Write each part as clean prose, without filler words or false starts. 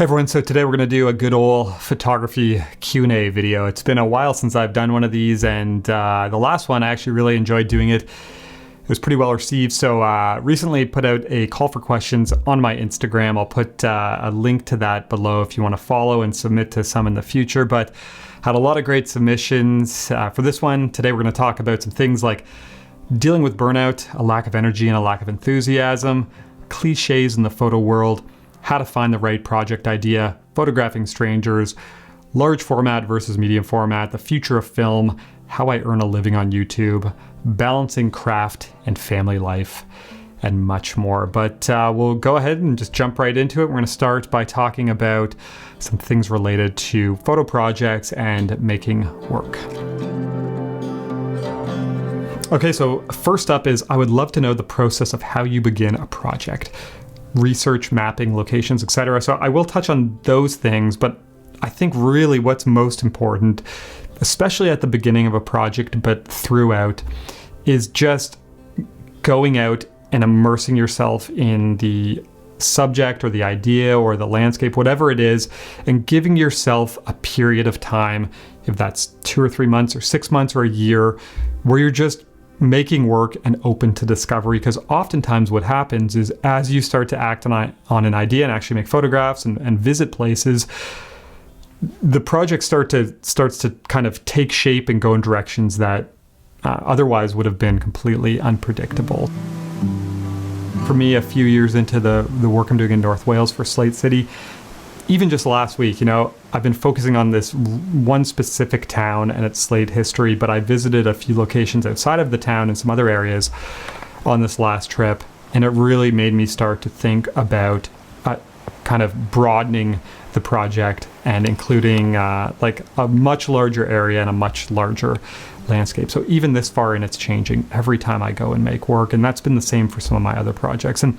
Hey everyone, so today we're going to do a good old photography Q&A video. It's been a while since I've done one of these, and the last one I actually really enjoyed doing it. It was pretty well received, so recently put out a call for questions on my Instagram. I'll put a link to that below if you want to follow and submit to some in the future, but had a lot of great submissions. For this one, today we're going to talk about some things like dealing with burnout, a lack of energy and a lack of enthusiasm, cliches in the photo world, how to find the right project idea, photographing strangers, large format versus medium format, the future of film, how I earn a living on YouTube, balancing craft and family life, and much more. But we'll go ahead and just jump right into it. We're going to start by talking about some things related to photo projects and making work. Okay, so first up is I would love to know the process of how you begin a project. Research, mapping, locations, etc. So I will touch on those things, but I think really what's most important, especially at the beginning of a project, but throughout, is just going out and immersing yourself in the subject or the idea or the landscape, whatever it is, and giving yourself a period of time, if that's 2 or 3 months or 6 months or a year, where you're just making work and open to discovery. Because oftentimes what happens is as you start to act on an idea and actually make photographs and visit places, the project starts to kind of take shape and go in directions that otherwise would have been completely unpredictable. For me, a few years into the work I'm doing in North Wales for Slate City, even just last week, I've been focusing on this one specific town and its Slate history, but I visited a few locations outside of the town and some other areas on this last trip, and it really made me start to think about kind of broadening the project and including like a much larger area and a much larger landscape. So even this far in, it's changing every time I go and make work, and that's been the same for some of my other projects. And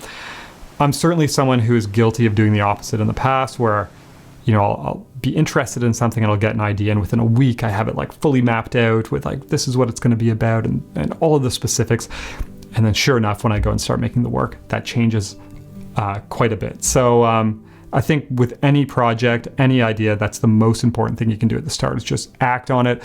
I'm certainly someone who is guilty of doing the opposite in the past, where I'll be interested in something and I'll get an idea, and within a week I have it like fully mapped out with like this is what it's going to be about and all of the specifics. And then sure enough, when I go and start making the work, that changes quite a bit. So I think with any project, any idea, that's the most important thing you can do at the start is just act on it.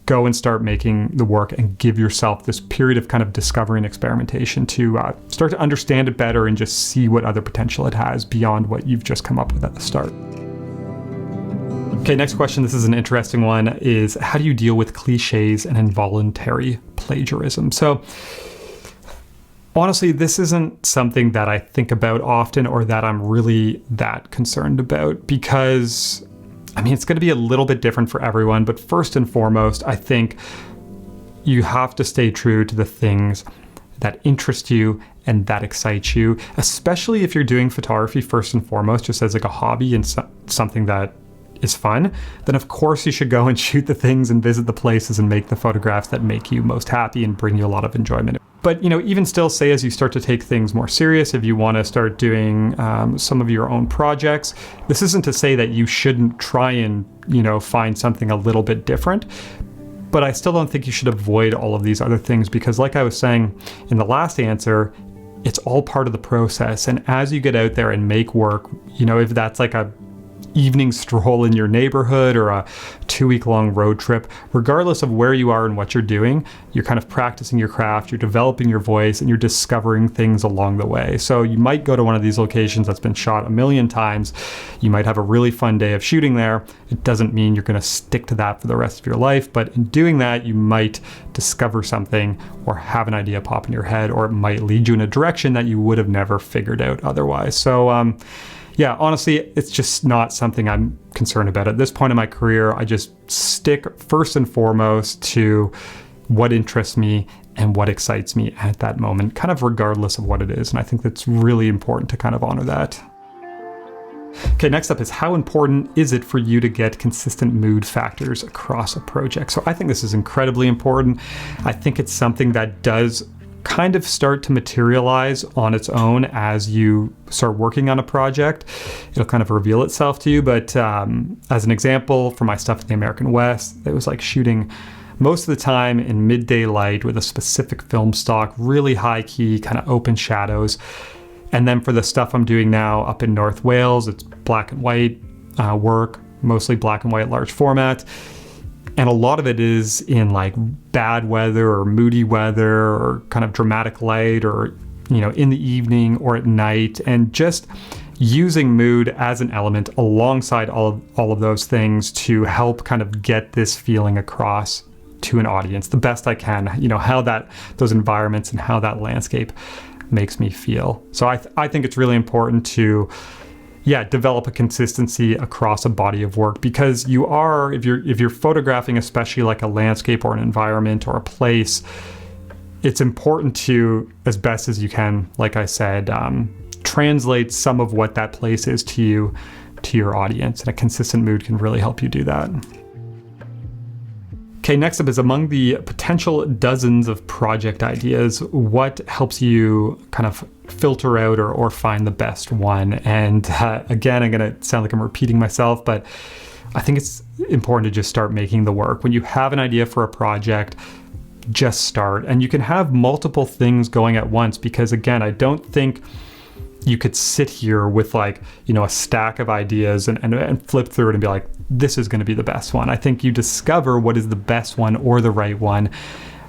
Go and start making the work and give yourself this period of kind of discovery and experimentation to start to understand it better and just see what other potential it has beyond what you've just come up with at the start. Okay, next question. This is an interesting one, is how do you deal with cliches and involuntary plagiarism? So honestly, this isn't something that I think about often or that I'm really that concerned about, because it's going to be a little bit different for everyone, but first and foremost, I think you have to stay true to the things that interest you and that excite you, especially if you're doing photography first and foremost, just as like a hobby and something that is fun. Then of course you should go and shoot the things and visit the places and make the photographs that make you most happy and bring you a lot of enjoyment. But even still, say as you start to take things more serious, if you want to start doing some of your own projects, this isn't to say that you shouldn't try and find something a little bit different. But I still don't think you should avoid all of these other things, because like I was saying in the last answer, it's all part of the process. And as you get out there and make work, if that's like a evening stroll in your neighborhood or a 2-week-long road trip, regardless of where you are and what you're doing, you're kind of practicing your craft, you're developing your voice, and you're discovering things along the way. So you might go to one of these locations that's been shot a million times. You might have a really fun day of shooting there. It doesn't mean you're going to stick to that for the rest of your life, but in doing that, you might discover something or have an idea pop in your head, or it might lead you in a direction that you would have never figured out otherwise. So yeah, honestly, it's just not something I'm concerned about. At this point in my career, I just stick first and foremost to what interests me and what excites me at that moment, kind of regardless of what it is. And I think that's really important to kind of honor that. Okay, next up is how important is it for you to get consistent mood factors across a project? So I think this is incredibly important. I think it's something that does kind of start to materialize on its own as you start working on a project. It'll kind of reveal itself to you. But as an example, for my stuff in the American West, it was like shooting most of the time in midday light with a specific film stock, really high key, kind of open shadows. And then for the stuff I'm doing now up in North Wales, it's black and white work, mostly black and white large format. And a lot of it is in like bad weather or moody weather or kind of dramatic light or, in the evening or at night, and just using mood as an element alongside all of those things to help kind of get this feeling across to an audience the best I can, how those environments and how that landscape makes me feel. So I think it's really important to develop a consistency across a body of work, because if you're photographing, especially like a landscape or an environment or a place, it's important to, as best as you can, like I said, translate some of what that place is to you, to your audience, and a consistent mood can really help you do that. Okay, next up is, among the potential dozens of project ideas, what helps you kind of filter out or find the best one? And again, I'm going to sound like I'm repeating myself, but I think it's important to just start making the work. When you have an idea for a project, just start. And you can have multiple things going at once, because again, I don't think you could sit here with like, a stack of ideas and flip through it and be like, this is going to be the best one. I think you discover what is the best one or the right one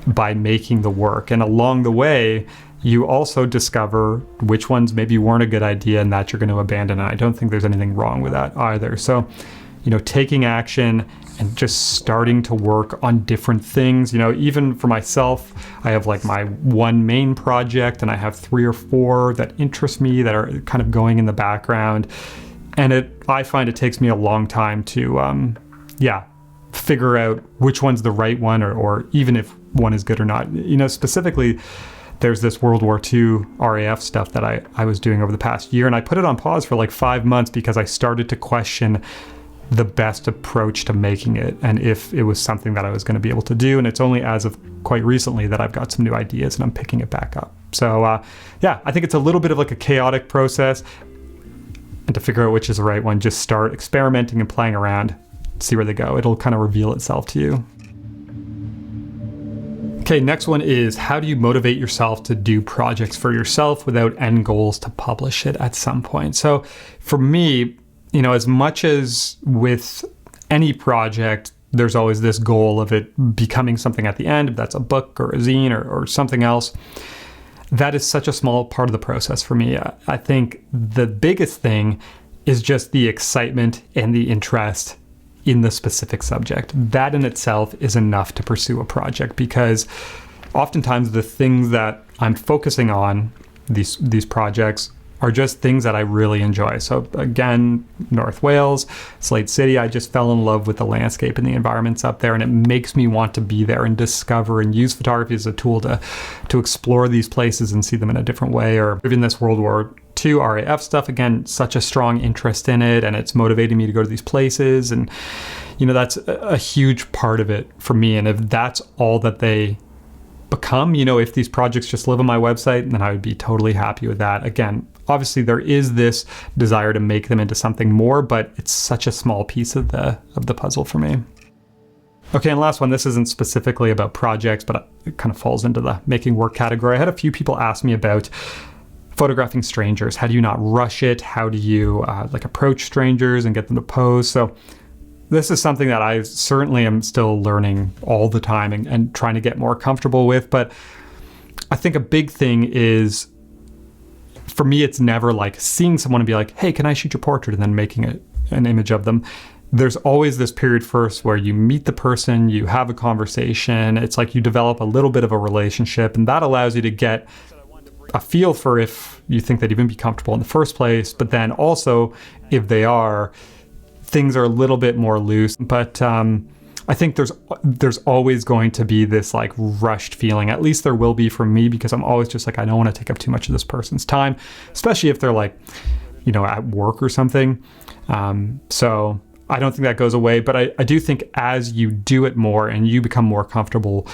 by making the work. And along the way, you also discover which ones maybe weren't a good idea and that you're going to abandon. And I don't think there's anything wrong with that either. So, taking action and just starting to work on different things. Even for myself, I have like my one main project and I have 3 or 4 that interest me that are kind of going in the background. And I find it takes me a long time to, figure out which one's the right one, or even if one is good or not. Specifically, there's this World War II RAF stuff that I was doing over the past year, and I put it on pause for like 5 months because I started to question the best approach to making it and if it was something that I was going to be able to do. And it's only as of quite recently that I've got some new ideas and I'm picking it back up. So I think it's a little bit of like a chaotic process. And to figure out which is the right one, just start experimenting and playing around, see where they go. It'll kind of reveal itself to you. Okay, next one is, how do you motivate yourself to do projects for yourself without end goals to publish it at some point? So for me, as much as with any project, there's always this goal of it becoming something at the end, if that's a book or a zine or something else. That is such a small part of the process for me. I think the biggest thing is just the excitement and the interest in the specific subject. That in itself is enough to pursue a project, because oftentimes the things that I'm focusing on, these projects, are just things that I really enjoy. So again, North Wales, Slate City, I just fell in love with the landscape and the environments up there, and it makes me want to be there and discover and use photography as a tool to explore these places and see them in a different way. Or even this World War II RAF stuff, again, such a strong interest in it, and it's motivating me to go to these places. And, that's a huge part of it for me. And if that's all that they become, if these projects just live on my website, then I would be totally happy with that. Again, obviously there is this desire to make them into something more, but it's such a small piece of the puzzle for me. Okay, and last one, this isn't specifically about projects, but it kind of falls into the making work category. I had a few people ask me about photographing strangers. How do you not rush it? How do you approach strangers and get them to pose? So this is something that I certainly am still learning all the time and trying to get more comfortable with. But I think a big thing is, for me, it's never like seeing someone and be like, hey, can I shoot your portrait? And then making an image of them. There's always this period first where you meet the person, you have a conversation. It's like you develop a little bit of a relationship, and that allows you to get a feel for if you think they'd even be comfortable in the first place. But then also, if they are, things are a little bit more loose. But I think there's always going to be this like rushed feeling. At least there will be for me, because I'm always just like, I don't want to take up too much of this person's time, especially if they're like, at work or something. So I don't think that goes away, but I do think as you do it more and you become more comfortable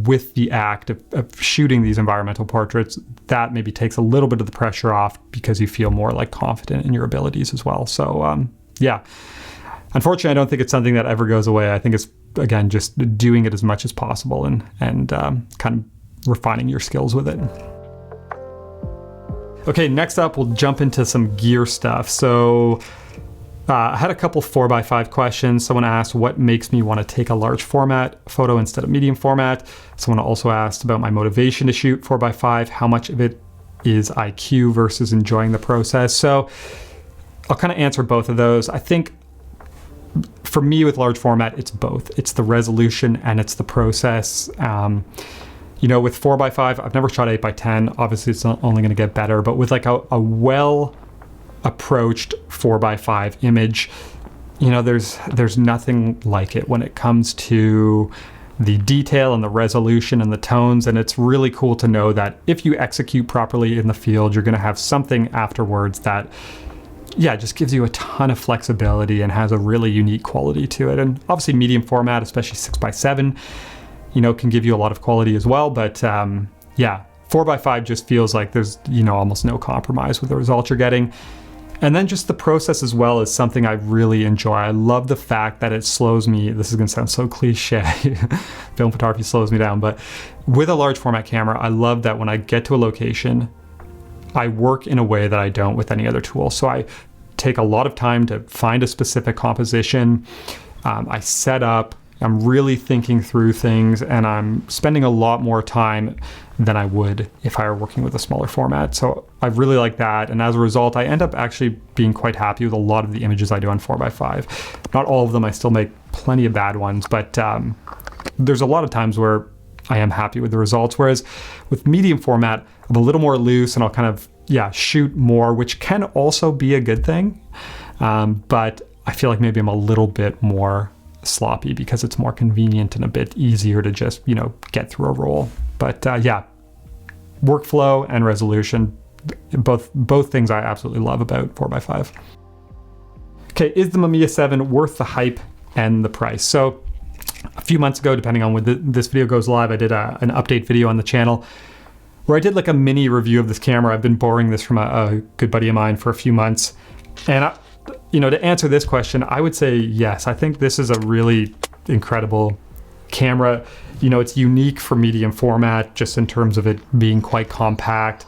with the act of shooting these environmental portraits, that maybe takes a little bit of the pressure off, because you feel more like confident in your abilities as well. So unfortunately, I don't think it's something that ever goes away. I think it's, again, just doing it as much as possible and kind of refining your skills with it. Okay, next up, we'll jump into some gear stuff. So I had a couple 4x5 questions. Someone asked what makes me want to take a large format photo instead of medium format. Someone also asked about my motivation to shoot 4x5, how much of it is IQ versus enjoying the process. So I'll kind of answer both of those. I think for me with large format, it's both. It's the resolution and it's the process. You know, with 4x5, I've never shot 8x10. Obviously, it's not only going to get better, but with like a well approached 4x5 image, you know, there's nothing like it when it comes to the detail and the resolution and the tones. And it's really cool to know that if you execute properly in the field, you're going to have something afterwards that, yeah, just gives you a ton of flexibility and has a really unique quality to it. And obviously medium format, especially 6x7, you know, can give you a lot of quality as well. But yeah, 4x5 just feels like there's, you know, almost no compromise with the results you're getting. And then just the process as well is something I really enjoy. I love the fact that it slows me. This is going to sound so cliche. Film photography slows me down. But with a large format camera, I love that when I get to a location, I work in a way that I don't with any other tool. So I take a lot of time to find a specific composition. I set up. I'm really thinking through things, and I'm spending a lot more time than I would if I were working with a smaller format. So I really like that. And as a result, I end up actually being quite happy with a lot of the images I do on 4x5. Not all of them. I still make plenty of bad ones, but there's a lot of times where I am happy with the results. Whereas with medium format, I'm a little more loose and I'll kind of, yeah, shoot more, which can also be a good thing. But I feel like maybe I'm a little bit more sloppy because it's more convenient and a bit easier to just, you know, get through a roll. But yeah, workflow and resolution, both things I absolutely love about 4x5. Okay, is the Mamiya 7 worth the hype and the price? So a few months ago, depending on when this video goes live, I did an update video on the channel where I did like a mini review of this camera. I've been borrowing this from a good buddy of mine for a few months. And you know, to answer this question, I would say yes. I think this is a really incredible camera. You know, it's unique for medium format just in terms of it being quite compact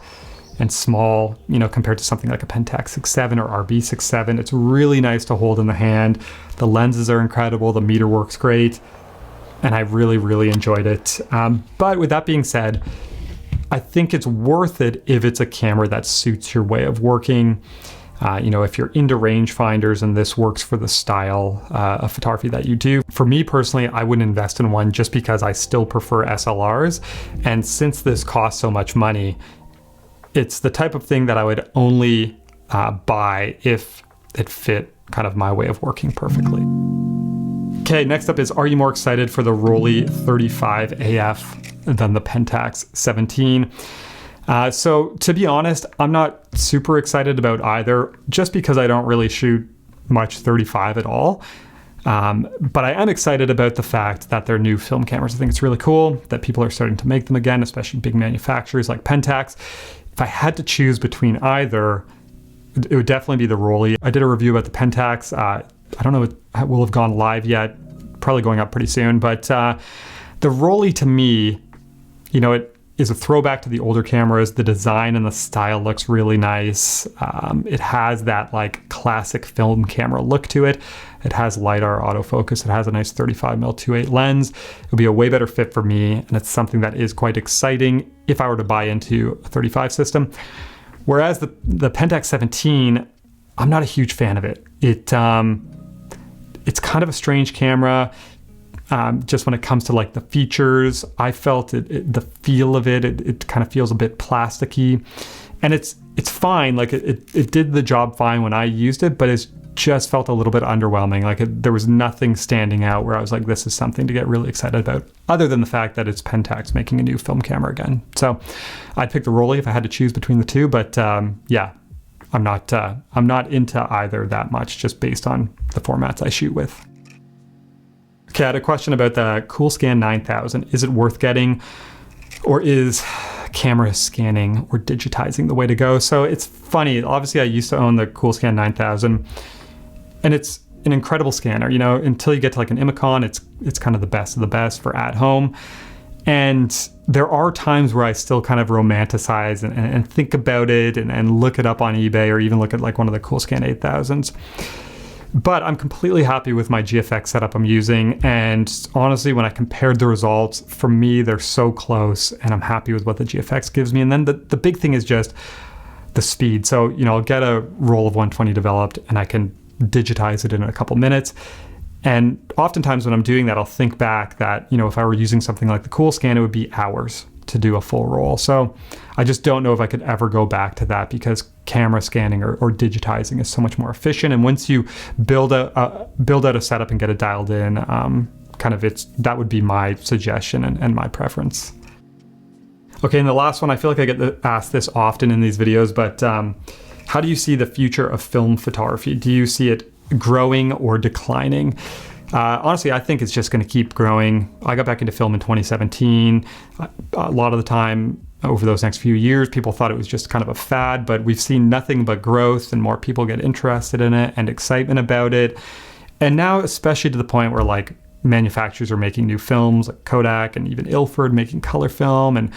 and small, you know, compared to something like a Pentax 6.7 or RB 6.7. It's really nice to hold in the hand. The lenses are incredible. The meter works great. And I really, really enjoyed it. But with that being said, I think it's worth it if it's a camera that suits your way of working. You know, if you're into rangefinders and this works for the style of photography that you do. For me personally, I wouldn't invest in one just because I still prefer SLRs. And since this costs so much money, it's the type of thing that I would only buy if it fit kind of my way of working perfectly. Okay, next up is, are you more excited for the Rollei 35 AF than the Pentax 17? So to be honest, I'm not super excited about either just because I don't really shoot much 35 at all. But I am excited about the fact that they're new film cameras. I think it's really cool that people are starting to make them again, especially big manufacturers like Pentax. If I had to choose between either, it would definitely be the Rollei. I did a review about the Pentax. I don't know if it will have gone live yet, probably going up pretty soon. But the Rollei to me, you know, it is a throwback to the older cameras. The design and the style looks really nice. It has that like classic film camera look to it. It has LiDAR autofocus. It has a nice 35mm 2.8 lens. It would be a way better fit for me, and it's something that is quite exciting if I were to buy into a 35 system. Whereas the Pentax 17, I'm not a huge fan of it. It's kind of a strange camera. Just when it comes to like the features, I felt the feel of it kind of feels a bit plasticky, and it's fine. Like it did the job fine when I used it, but it's just felt a little bit underwhelming. Like there was nothing standing out where I was like, this is something to get really excited about, other than the fact that it's Pentax making a new film camera again. So I'd pick the Rollei if I had to choose between the two, but yeah, I'm not into either that much just based on the formats I shoot with. Okay, I had a question about the Coolscan 9000. Is it worth getting, or is camera scanning or digitizing the way to go? So it's funny. Obviously, I used to own the Coolscan 9000, and it's an incredible scanner. You know, until you get to like an Imicon, it's kind of the best of the best for at home. And there are times where I still kind of romanticize and think about it and look it up on eBay, or even look at like one of the Coolscan 8000s. But I'm completely happy with my GFX setup I'm using. And honestly, when I compared the results, for me, they're so close, and I'm happy with what the GFX gives me. And then the big thing is just the speed. So, I'll get a roll of 120 developed and I can digitize it in a couple minutes. And oftentimes when I'm doing that, I'll think back that, if I were using something like the Coolscan, it would be hours to do a full roll. So I just don't know if I could ever go back to that, because camera scanning or digitizing is so much more efficient. And once you build out a setup and get it dialed in, that would be my suggestion and my preference. Okay, and the last one, I feel like I get asked this often in these videos, but how do you see the future of film photography? Do you see it growing or declining? Honestly, I think it's just going to keep growing. I got back into film in 2017. A lot of the time over those next few years, people thought it was just kind of a fad, but we've seen nothing but growth, and more people get interested in it and excitement about it. And now, especially to the point where like manufacturers are making new films, like Kodak and even Ilford making color film, and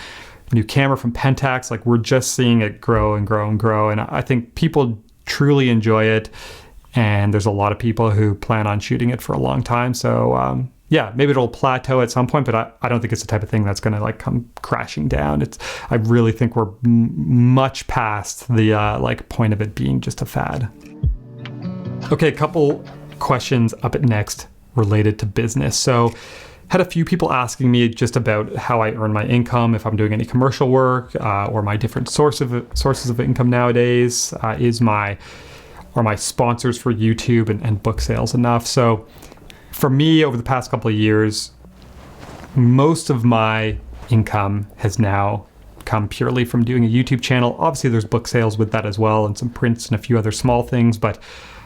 new camera from Pentax, like we're just seeing it grow and grow and grow. And I think people truly enjoy it. And there's a lot of people who plan on shooting it for a long time. So maybe it'll plateau at some point, but I don't think it's the type of thing that's going to like come crashing down. I really think we're much past the point of it being just a fad. Okay, a couple questions up at next related to business. So had a few people asking me just about how I earn my income, if I'm doing any commercial work, or my different sources of income nowadays. Are my sponsors for YouTube and book sales enough? So for me, over the past couple of years, most of my income has now come purely from doing a YouTube channel. Obviously, there's book sales with that as well, and some prints and a few other small things, but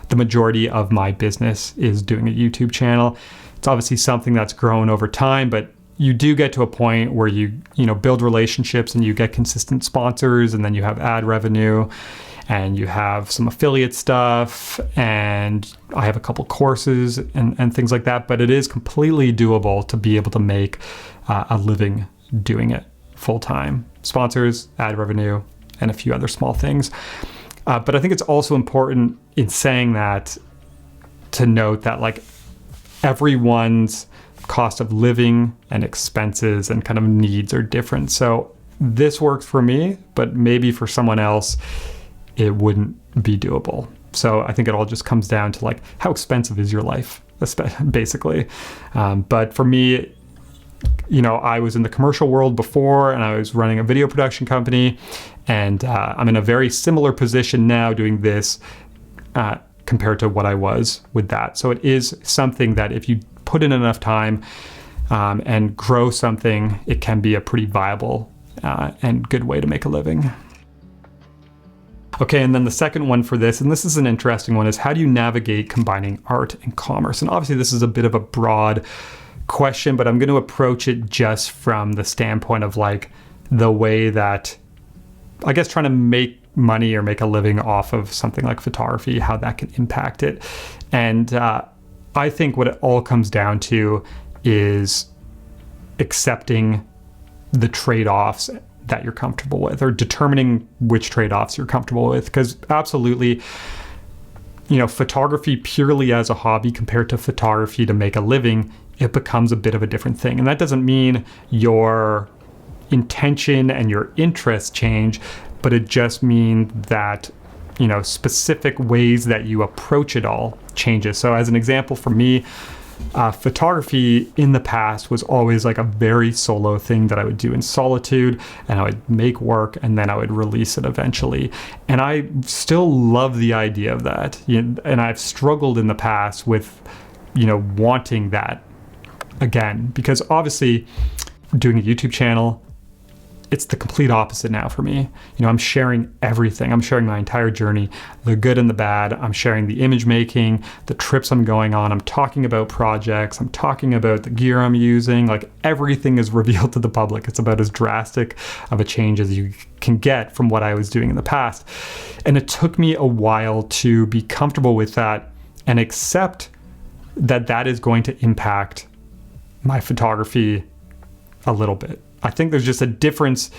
the majority of my business is doing a YouTube channel. It's obviously something that's grown over time, but you do get to a point where you build relationships and you get consistent sponsors, and then you have ad revenue, and you have some affiliate stuff, and I have a couple courses and things like that. But it is completely doable to be able to make a living doing it full time. Sponsors, ad revenue, and a few other small things. But I think it's also important in saying that to note that like everyone's cost of living and expenses and kind of needs are different. So this works for me, but maybe for someone else, it wouldn't be doable. So I think it all just comes down to like, how expensive is your life, basically. But for me, I was in the commercial world before, and I was running a video production company, and I'm in a very similar position now doing this compared to what I was with that. So it is something that if you put in enough time and grow something, it can be a pretty viable and good way to make a living. Okay, and then the second one for this, and this is an interesting one, is how do you navigate combining art and commerce? And obviously this is a bit of a broad question, but I'm going to approach it just from the standpoint of like the way that, I guess, trying to make money or make a living off of something like photography, how that can impact it. And I think what it all comes down to is accepting the trade-offs that you're comfortable with, or determining which trade-offs you're comfortable with. Because absolutely, photography purely as a hobby compared to photography to make a living, it becomes a bit of a different thing. And that doesn't mean your intention and your interests change, but it just means that, specific ways that you approach it all changes. So as an example for me, photography in the past was always like a very solo thing that I would do in solitude, and I would make work and then I would release it eventually. And I still love the idea of that. And I've struggled in the past with, wanting that again, because obviously doing a YouTube channel, it's the complete opposite now for me. I'm sharing everything. I'm sharing my entire journey, the good and the bad. I'm sharing the image making, the trips I'm going on. I'm talking about projects. I'm talking about the gear I'm using. Like everything is revealed to the public. It's about as drastic of a change as you can get from what I was doing in the past. And it took me a while to be comfortable with that and accept that that is going to impact my photography a little bit. I think there's just a difference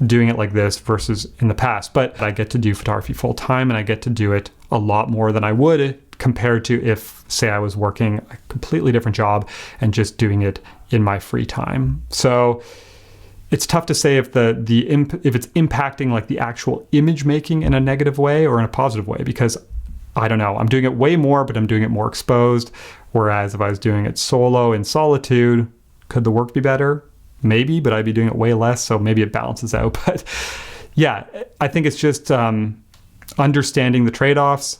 doing it like this versus in the past, but I get to do photography full time and I get to do it a lot more than I would compared to if, say, I was working a completely different job and just doing it in my free time. So it's tough to say if if it's impacting like the actual image making in a negative way or in a positive way, because I don't know, I'm doing it way more, but I'm doing it more exposed. Whereas if I was doing it solo in solitude, could the work be better? Maybe, but I'd be doing it way less, so maybe it balances out. But yeah, I think it's just understanding the trade-offs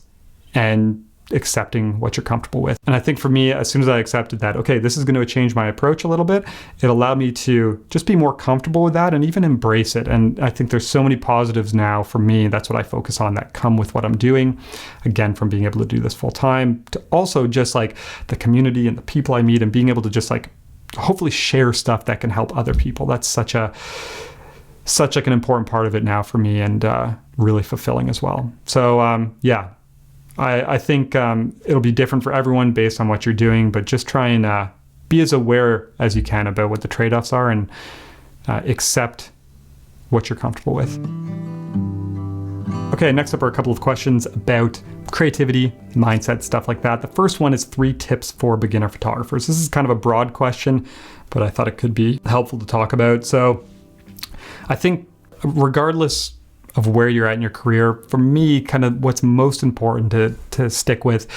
and accepting what you're comfortable with. And I think for me, as soon as I accepted that, okay, this is going to change my approach a little bit, it allowed me to just be more comfortable with that and even embrace it. And I think there's so many positives now for me. That's what I focus on, that come with what I'm doing. Again, from being able to do this full time to also just like the community and the people I meet and being able to just like hopefully share stuff that can help other people. That's such like an important part of it now for me, and really fulfilling as well. So yeah, I think it'll be different for everyone based on what you're doing, but just try and be as aware as you can about what the trade-offs are and accept what you're comfortable with. Okay, next up are a couple of questions about creativity, mindset, stuff like that. The first one is 3 tips for beginner photographers. This is kind of a broad question, but I thought it could be helpful to talk about. So I think regardless of where you're at in your career, for me, kind of what's most important to stick with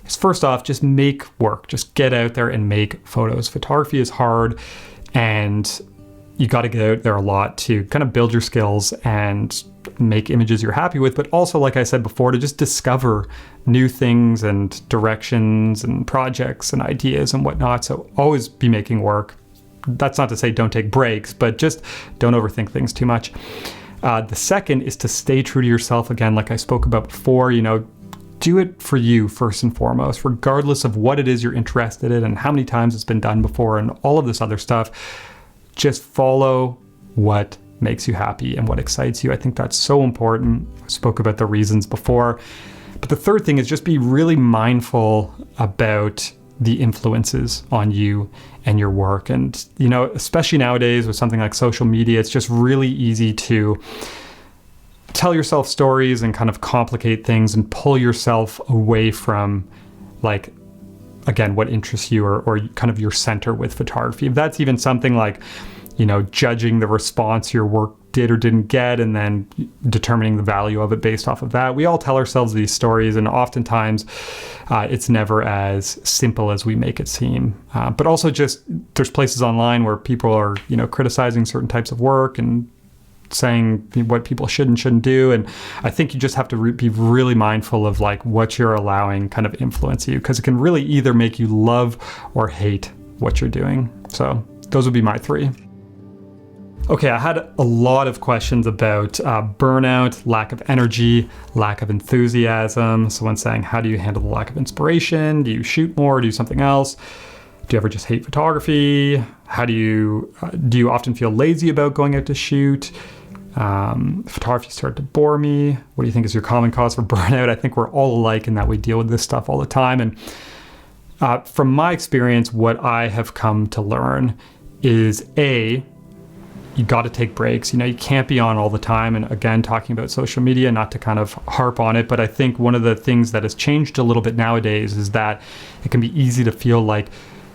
is, first off, just make work. Just get out there and make photos. Photography is hard, and you got to get out there a lot to kind of build your skills and make images you're happy with, but also, like I said before, to just discover new things and directions and projects and ideas and whatnot. So always be making work. That's not to say don't take breaks, but just don't overthink things too much. The second is to stay true to yourself. Again, like I spoke about before, do it for you first and foremost, regardless of what it is you're interested in and how many times it's been done before and all of this other stuff. Just follow what makes you happy and what excites you. I think that's so important. I spoke about the reasons before. But the third thing is just be really mindful about the influences on you and your work. And, especially nowadays with something like social media, it's just really easy to tell yourself stories and kind of complicate things and pull yourself away from, like, again, what interests you or kind of your center with photography. If that's even something like, judging the response your work did or didn't get and then determining the value of it based off of that. We all tell ourselves these stories, and oftentimes it's never as simple as we make it seem. But also just there's places online where people are, criticizing certain types of work and saying what people should and shouldn't do. And I think you just have to be really mindful of like what you're allowing kind of influence you, because it can really either make you love or hate what you're doing. So those would be my 3. Okay, I had a lot of questions about burnout, lack of energy, lack of enthusiasm. Someone saying, how do you handle the lack of inspiration? Do you shoot more? Do you do something else? Do you ever just hate photography? How do you often feel lazy about going out to shoot? Photography started to bore me. What do you think is your common cause for burnout? I think we're all alike in that we deal with this stuff all the time. And from my experience, what I have come to learn is you got to take breaks. You can't be on all the time. And again, talking about social media, not to kind of harp on it, but I think one of the things that has changed a little bit nowadays is that it can be easy to feel like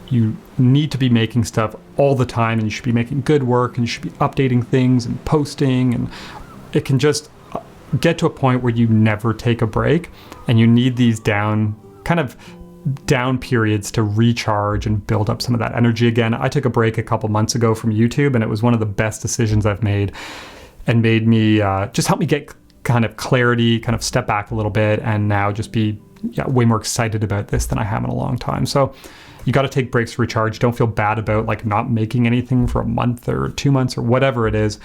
you need to be making stuff all the time, and you should be making good work, and you should be updating things and posting, and it can just get to a point where you never take a break, and you need these down periods to recharge and build up some of that energy again. I took a break a couple months ago from YouTube, and it was one of the best decisions I've made, and made me just help me get kind of clarity, kind of step back a little bit, and now just be way more excited about this than I have in a long time. So you got to take breaks to recharge. Don't feel bad about like not making anything for a month or 2 months or whatever it is.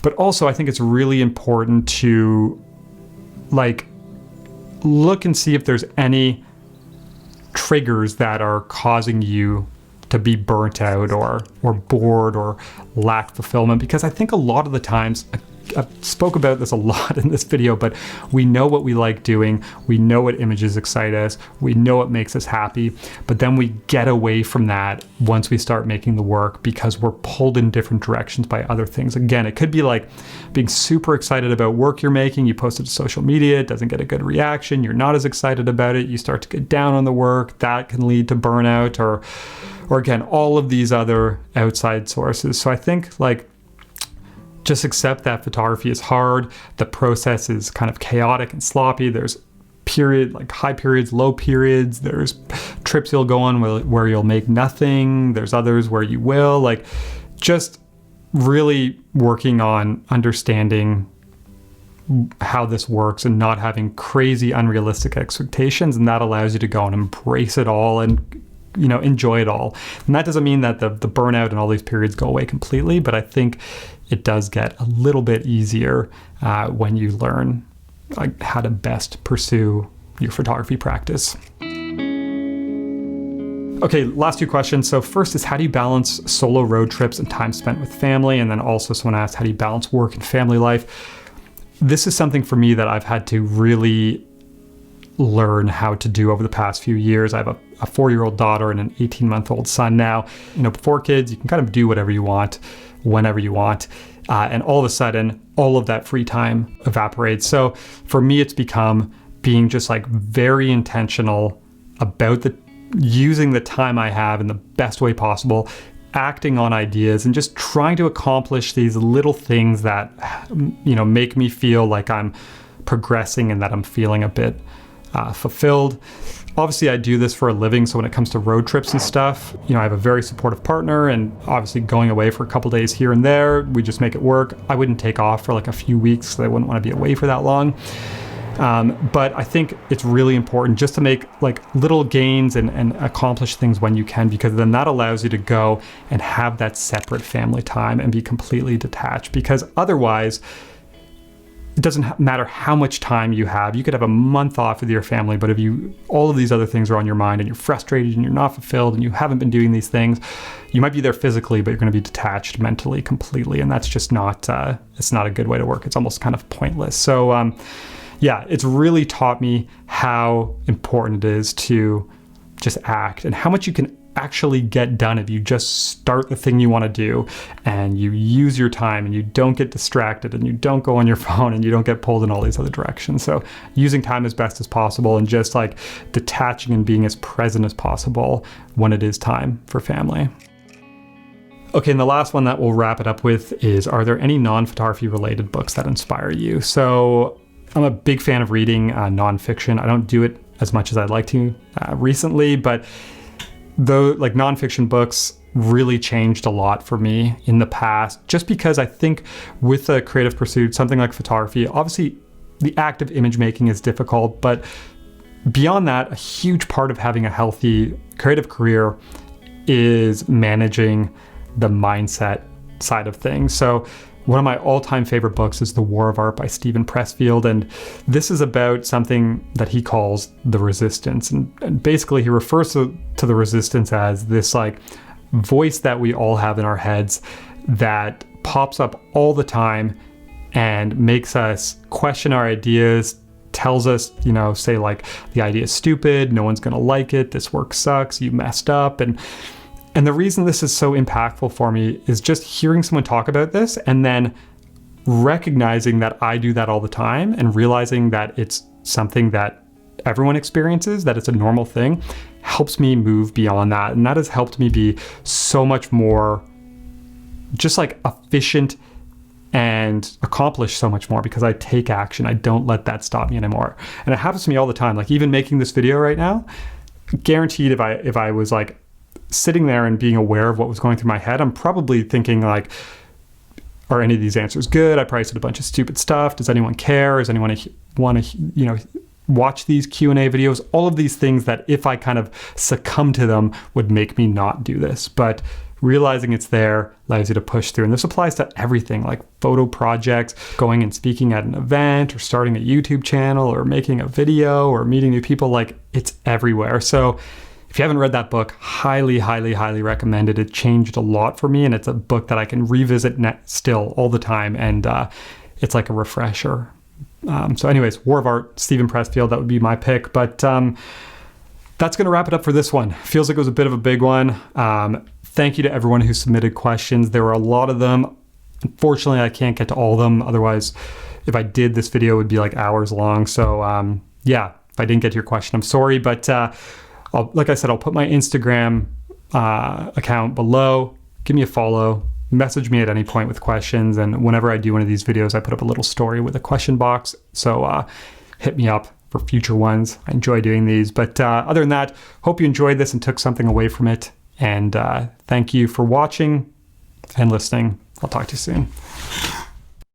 But also I think it's really important to like look and see if there's any triggers that are causing you to be burnt out or bored or lack fulfillment, because I think a lot of the times, I've spoke about this a lot in this video, but we know what we like doing. We know what images excite us. We know what makes us happy. But then we get away from that once we start making the work because we're pulled in different directions by other things. Again, it could be like being super excited about work you're making. You post it to social media. It doesn't get a good reaction. You're not as excited about it. You start to get down on the work. That can lead to burnout or again, all of these other outside sources. So I think like, just accept that photography is hard. The process is kind of chaotic and sloppy. There's high periods, low periods. There's trips you'll go on where you'll make nothing. There's others where you will. Like, just really working on understanding how this works and not having crazy, unrealistic expectations. And that allows you to go and embrace it all and enjoy it all. And that doesn't mean that the burnout and all these periods go away completely, but I think it does get a little bit easier when you learn how to best pursue your photography practice. Okay, last two questions. So first is, how do you balance solo road trips and time spent with family? And then also someone asked, how do you balance work and family life? This is something for me that I've had to really learn how to do over the past few years. I have a 4-year-old daughter and an 18-month-old son now. Before kids, you can kind of do whatever you want, whenever you want. And all of a sudden, all of that free time evaporates. So for me, it's become being just like very intentional about using the time I have in the best way possible, acting on ideas and just trying to accomplish these little things that, make me feel like I'm progressing and that I'm feeling a bit fulfilled. Obviously, I do this for a living, so when it comes to road trips and stuff, I have a very supportive partner, and obviously going away for a couple days here and there, we just make it work. I wouldn't take off for like a few weeks because I wouldn't want to be away for that long. But I think it's really important just to make like little gains and accomplish things when you can, because then that allows you to go and have that separate family time and be completely detached. Because otherwise, it doesn't matter how much time you have. You could have a month off with your family, but if all of these other things are on your mind and you're frustrated and you're not fulfilled and you haven't been doing these things, you might be there physically, but you're going to be detached mentally completely. And that's just it's not a good way to work. It's almost kind of pointless. So, it's really taught me how important it is to just act and how much you can actually get done if you just start the thing you want to do and you use your time and you don't get distracted and you don't go on your phone and you don't get pulled in all these other directions. So using time as best as possible and just like detaching and being as present as possible when it is time for family. Okay, and the last one that we'll wrap it up with is, are there any non-photography related books that inspire you? So I'm a big fan of reading nonfiction. I don't do it as much as I'd like to recently, but though like nonfiction books really changed a lot for me in the past, just because I think with a creative pursuit, something like photography, obviously the act of image making is difficult, but beyond that, a huge part of having a healthy creative career is managing the mindset side of things. So one of my all-time favorite books is The War of Art by Steven Pressfield, and this is about something that he calls the resistance. And basically he refers to the resistance as this like voice that we all have in our heads that pops up all the time and makes us question our ideas, tells us, say like, the idea is stupid, no one's gonna like it, this work sucks, you messed up. And the reason this is so impactful for me is just hearing someone talk about this and then recognizing that I do that all the time and realizing that it's something that everyone experiences, that it's a normal thing, helps me move beyond that. And that has helped me be so much more just like efficient and accomplish so much more because I take action. I don't let that stop me anymore. And it happens to me all the time. Like even making this video right now, guaranteed if I was like sitting there and being aware of what was going through my head, I'm probably thinking like, are any of these answers good? I probably said a bunch of stupid stuff. Does anyone care? Does anyone want to, watch these Q&A videos? All of these things that if I kind of succumb to them would make me not do this. But realizing it's there allows you to push through. And this applies to everything like photo projects, going and speaking at an event or starting a YouTube channel or making a video or meeting new people. Like it's everywhere. So if you haven't read that book, highly, highly, highly recommend it. It changed a lot for me, and it's a book that I can revisit still all the time, and it's like a refresher. So anyways, War of Art, Steven Pressfield, that would be my pick. But that's going to wrap it up for this one. Feels like it was a bit of a big one. Thank you to everyone who submitted questions. There were a lot of them. Unfortunately, I can't get to all of them. Otherwise, if I did, this video would be like hours long. So yeah, if I didn't get to your question, I'm sorry. But like I said, I'll put my Instagram account below. Give me a follow. Message me at any point with questions. And whenever I do one of these videos, I put up a little story with a question box. So hit me up for future ones. I enjoy doing these. But other than that, hope you enjoyed this and took something away from it. And thank you for watching and listening. I'll talk to you soon.